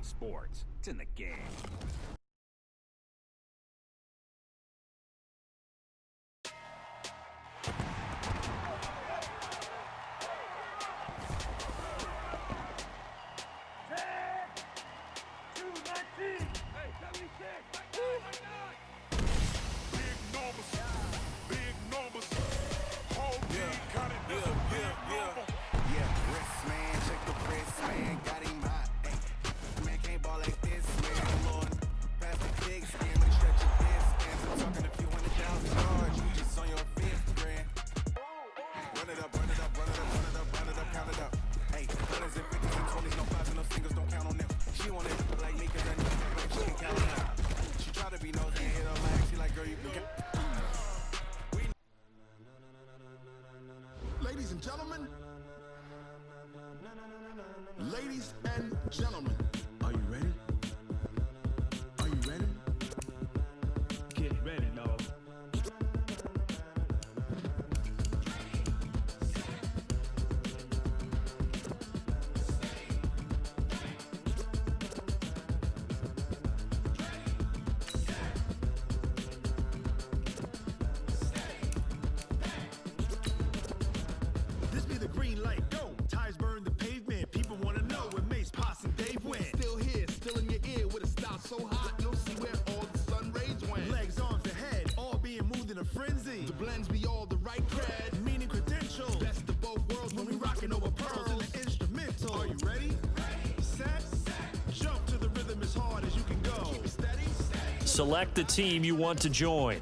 sports. It's in the game. Ladies and gentlemen, ladies and gentlemen, are you ready? Are you ready? Get ready, dog. This be the green light, go. Tires burn the pavement. People wanna know where Mace, Posse, and Dave went. Still here, still in your ear with a style so hot, you'll see where all the sun rays went. Legs, arms, and head, all being moved in a frenzy. The blends be all the right cred, meaning credentials. Best of both worlds when we rockin' over pearls in the instrumental. Are you ready? Set, jump to the rhythm as hard as you can go. Keep it steady. Select the team you want to join.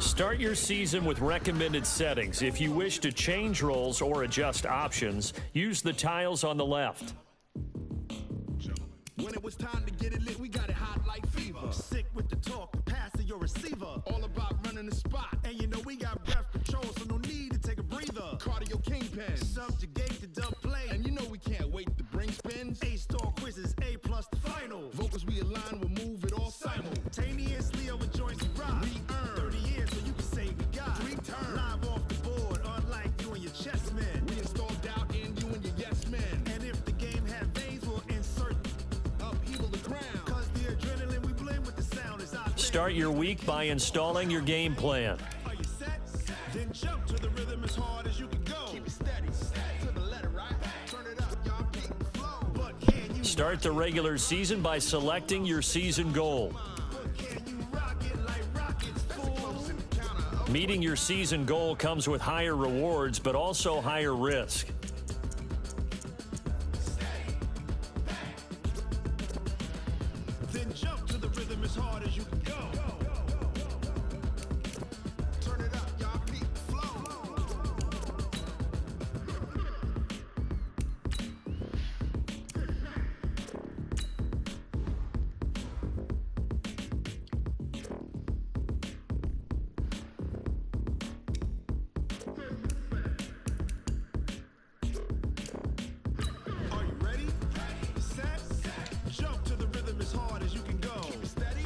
Start your season with recommended settings. If you wish to change roles or adjust options, use the tiles on the left. When it was time to get it lit, we got it hot like fever. Sick with the talk, the pass to your receiver. All about running the spot. And you know we got breath control, so no need to take a breather. Cardio kingpin, subjugate the dub play. And you know we can't wait to bring spins. A-star quizzes, A+ the final. Vocals we align, we'll move it all simultaneously over joints we rock. We earn 30 years, so you can say we got 3 turns. Live off the board, unlike you and your chess men. We install doubt in you and your yes men. And if the game had veins, we'll insert upheaval the crown. Cause the adrenaline we blend with the sound is our thing. Start your week by installing your game plan. Are you set? Then jump to the rhythm as hard as you can go. Keep it steady, to the letter, right? Turn it up, y'all beat the flow. But can you Start the regular season by selecting your season goal. But can you rock it like rockets, fool? Meeting your season goal comes with higher rewards, but also higher risk. Then jump to the rhythm as hard as you can go. Turn it up, y'all beat the flow. Are you ready? Set, jump to the rhythm as hard as you can go. Keep it steady,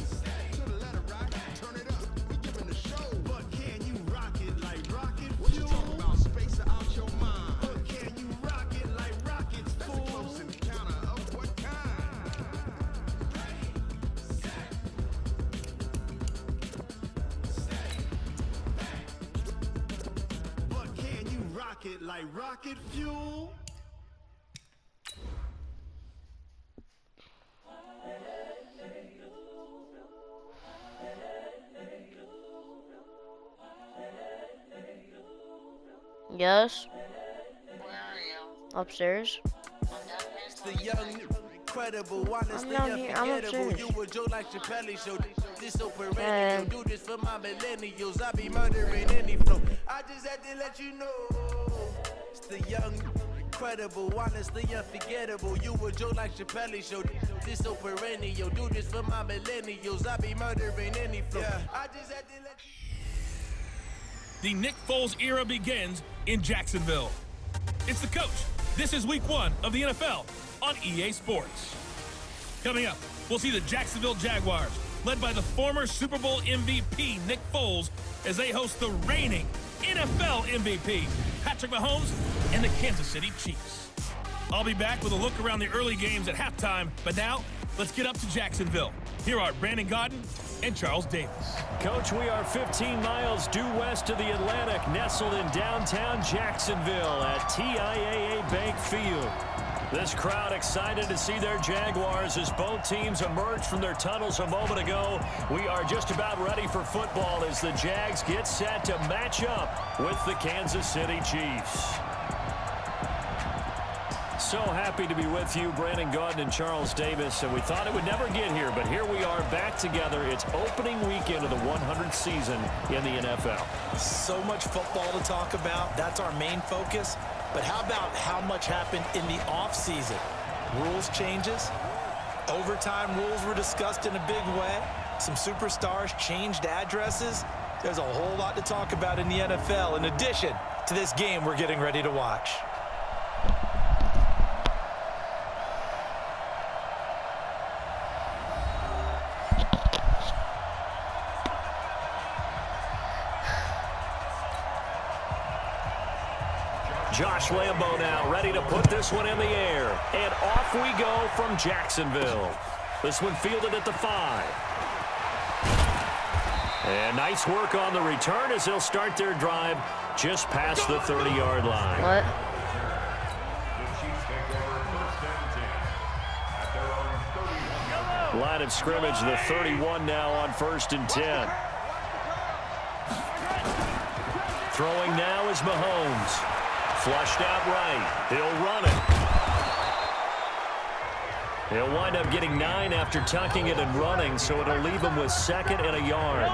to the letter, right? Turn it up, we giving the show. But can you rock it like rocket fuel? What you talking about, space out your mind? But can you rock it like rockets, fool? That's a close encounter of what kind? But can you rock it like rocket fuel? Yes. Upstairs. The young, incredible, honestly I'm down here. I'm unforgettable. upstairs. You a Joe like Chappelle show. This so perennial. Do this for my millennials. I be murdering any flow. I just had to let you know. It's the young, incredible, honestly unforgettable. You a Joe like Chappelle show. This so perennial. Do this for my millennials. I be murdering any flow. I just had to let you. The Nick Foles era begins in Jacksonville. It's the coach. This is week 1 of the NFL on EA Sports. Coming up, we'll see the Jacksonville Jaguars, led by the former Super Bowl MVP Nick Foles, as they host the reigning NFL MVP Patrick Mahomes and the Kansas City Chiefs. I'll be back with a look around the early games at halftime, but now let's get up to Jacksonville. Here are Brandon Gaudin and Charles Davis. Coach, we are 15 miles due west of the Atlantic, nestled in downtown Jacksonville at TIAA Bank Field. This crowd excited to see their Jaguars as both teams emerged from their tunnels a moment ago. We are just about ready for football as the Jags get set to match up with the Kansas City Chiefs. So happy to be with you, Brandon Gaudin and Charles Davis, and we thought it would never get here, but here we are back together. It's opening weekend of the 100th season in the NFL. So much football to talk about. That's our main focus. But how about how much happened in the offseason? Rules changes. Overtime rules were discussed in a big way. Some superstars changed addresses. There's a whole lot to talk about in the NFL in addition to this game we're getting ready to watch. Josh Lambo now ready to put this one in the air. And off we go from Jacksonville. This one fielded at the 5. And nice work on the return as they'll start their drive just past the 30-yard line. What? Line of scrimmage, the 31 now on 1st and 10. Throwing now is Mahomes. Flushed out right. He'll run it. He'll wind up getting 9 after tucking it and running, so it'll leave him with 2nd and a yard.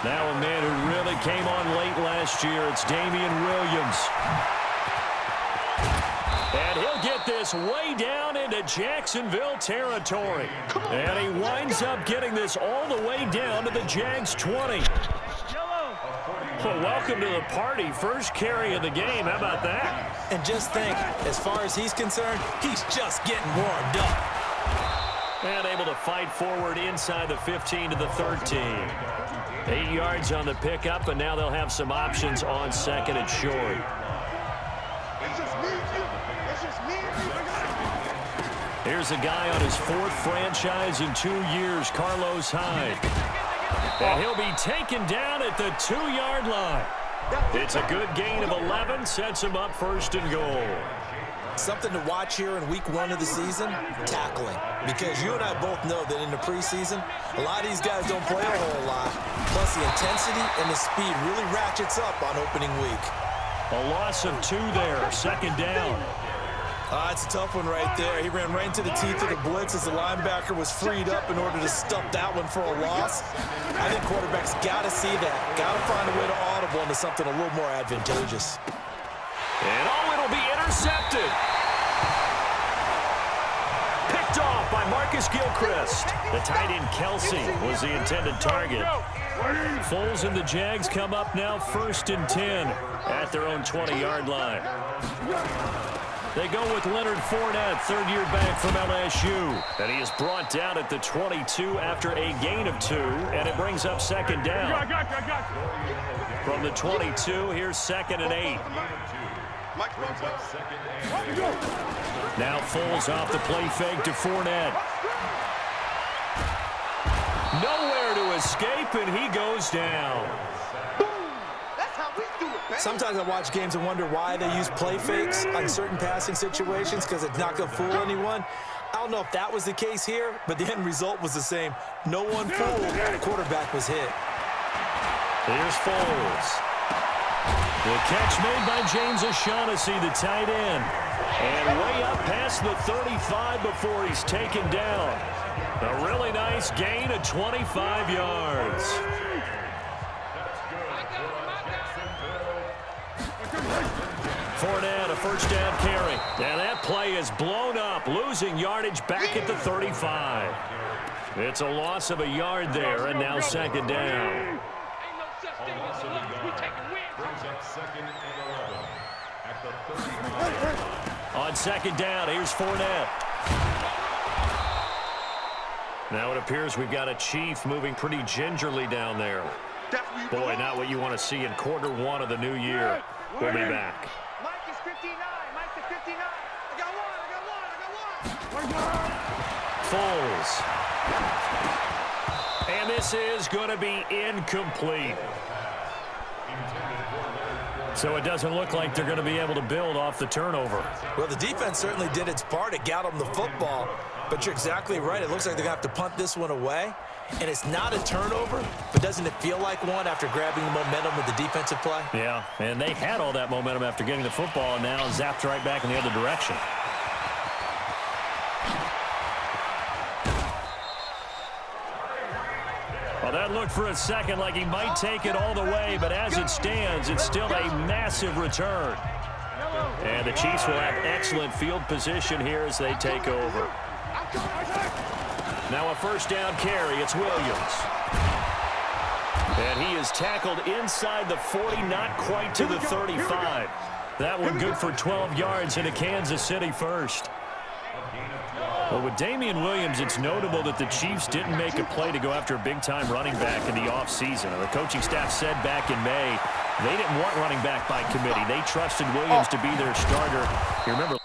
Now a man who really came on late last year, it's Damian Williams. And he'll get this way down into Jacksonville territory. And he winds up getting this all the way down to the Jags 20. Well, welcome to the party. First carry of the game. How about that? And just think, as far as he's concerned, he's just getting warmed up. And able to fight forward inside the 15 to the 13. 8 yards on the pickup, and now they'll have some options on 2nd and short. Here's a guy on his 4th franchise in 2 years, Carlos Hyde. And he'll be taken down at the 2-yard line. It's a good gain of 11, sets him up 1st and goal. Something to watch here in week 1 of the season, tackling. Because you and I both know that in the preseason, a lot of these guys don't play a whole lot. Plus the intensity and the speed really ratchets up on opening week. A loss of 2 there, 2nd down. It's a tough one right there. He ran right into the teeth of the blitz as the linebacker was freed up in order to stuff that one for a loss. I think quarterbacks got to see that. Got to find a way to audible into something a little more advantageous. And it'll be intercepted. Picked off by Marcus Gilchrist. The tight end Kelsey was the intended target. Foles and the Jags come up now 1st and 10 at their own 20-yard line. They go with Leonard Fournette, 3rd-year back from LSU. And he is brought down at the 22 after a gain of 2, and it brings up 2nd down. From the 22, here's 2nd and 8. Now Foles off the play fake to Fournette. Nowhere to escape, and he goes down. Sometimes I watch games and wonder why they use play fakes on certain passing situations because it's not going to fool anyone. I don't know if that was the case here, but the end result was the same. No one fooled. The quarterback was hit. Here's Foles. The catch made by James O'Shaughnessy, the tight end. And way up past the 35 before he's taken down. A really nice gain of 25 yards. Fournette, a 1st down carry. And that play is blown up, losing yardage back at the 35. It's a loss of a yard there, and now 2nd down. On 2nd down, here's Fournette. Now it appears we've got a Chief moving pretty gingerly down there. Boy, not what you want to see in quarter one of the new year. We'll be back. Mike is 59. Mike is 59. I got one. Foles. And this is going to be incomplete. So it doesn't look like they're going to be able to build off the turnover. Well, the defense certainly did its part. It got them the football. But you're exactly right. It looks like they're going to have to punt this one away. And it's not a turnover, but doesn't it feel like one after grabbing the momentum with the defensive play? Yeah, and they had all that momentum after getting the football, and now zapped right back in the other direction. Well, that looked for a second like he might take it all the way, but as it stands, it's still a massive return. And the Chiefs will have excellent field position here as they take over. Now a first down carry. It's Williams. And he is tackled inside the 40, not quite to the 35. That one good for 12 yards into Kansas City first. Well, with Damian Williams, it's notable that the Chiefs didn't make a play to go after a big-time running back in the offseason. The coaching staff said back in May they didn't want running back by committee. They trusted Williams to be their starter. You remember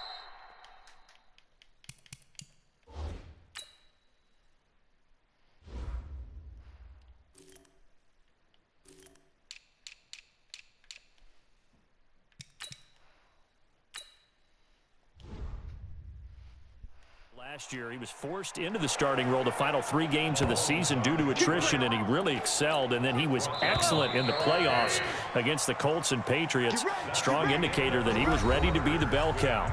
last year, he was forced into the starting role the final 3 games of the season due to attrition, and he really excelled. And then he was excellent in the playoffs against the Colts and Patriots. Strong indicator that he was ready to be the bell cow.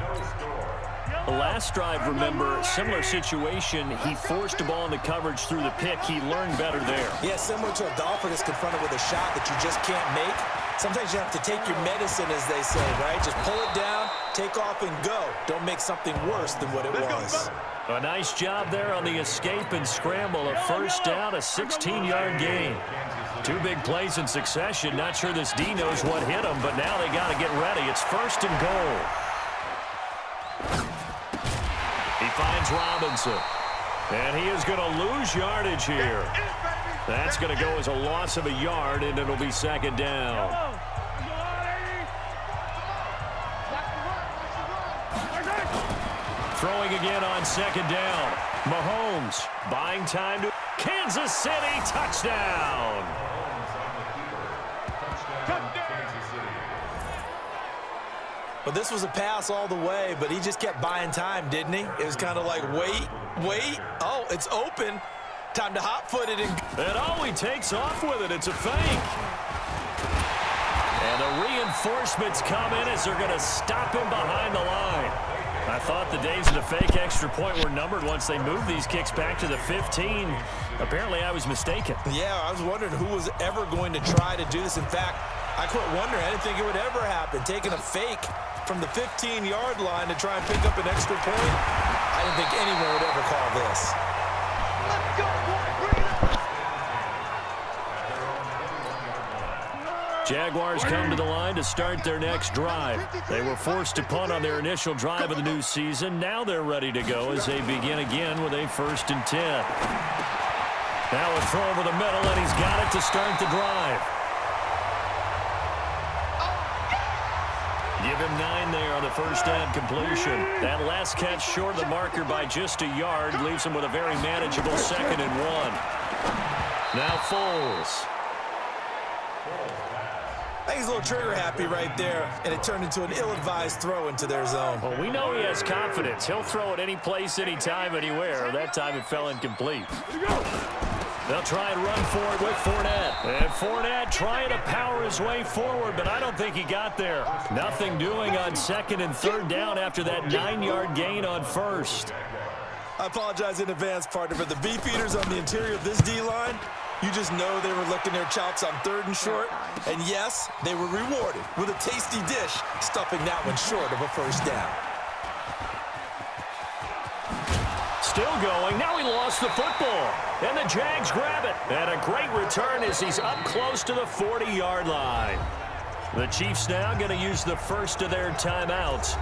The last drive, remember, similar situation. He forced a ball into coverage through the pick. He learned better there. Yeah, similar to a golfer that's confronted with a shot that you just can't make. Sometimes you have to take your medicine, as they say, right? Just pull it down, take off, and go. Don't make something worse than what it was. A nice job there on the escape and scramble. A first down, a 16-yard gain. 2 big plays in succession. Not sure this D knows what hit him, but now they got to get ready. It's first and goal. He finds Robinson. And he is going to lose yardage here. That's going to go as a loss of a yard, and it'll be second down. Throwing again on second down. Mahomes buying time to Kansas City, touchdown. Well, this was a pass all the way, but he just kept buying time, didn't he? It was kind of like, wait. Oh, it's open. Time to hot-foot it. And he takes off with it. It's a fake. And the reinforcements come in as they're going to stop him behind the line. I thought the days of the fake extra point were numbered once they moved these kicks back to the 15. Apparently, I was mistaken. Yeah, I was wondering who was ever going to try to do this. In fact, I quit wondering. I didn't think it would ever happen. Taking a fake from the 15-yard line to try and pick up an extra point, I didn't think anyone would ever call this. Let's go, boy. Bring it up. Jaguars come to the line to start their next drive. They were forced to punt on their initial drive of the new season. Now they're ready to go as they begin again with a 1st and 10. Now a throw over the middle, and he's got it to start the drive. Give him 9 there on the first down completion. That last catch short of the marker by just a yard leaves him with a very manageable 2nd and 1. Now Foles. I think he's a little trigger happy right there, and it turned into an ill-advised throw into their zone. Well, we know he has confidence. He'll throw it any place, anytime, anywhere. That time it fell incomplete. They'll try and run for it with Fournette. And Fournette trying to power his way forward, but I don't think he got there. Nothing doing on 2nd and 3rd down after that 9-yard gain on 1st. I apologize in advance, partner, but the beef eaters on the interior of this D-line, you just know they were licking their chops on 3rd and short. And yes, they were rewarded with a tasty dish, stuffing that one short of a first down. Still going. Now he lost the football. And the Jags grab it. And a great return as he's up close to the 40-yard line. The Chiefs now going to use the first of their timeouts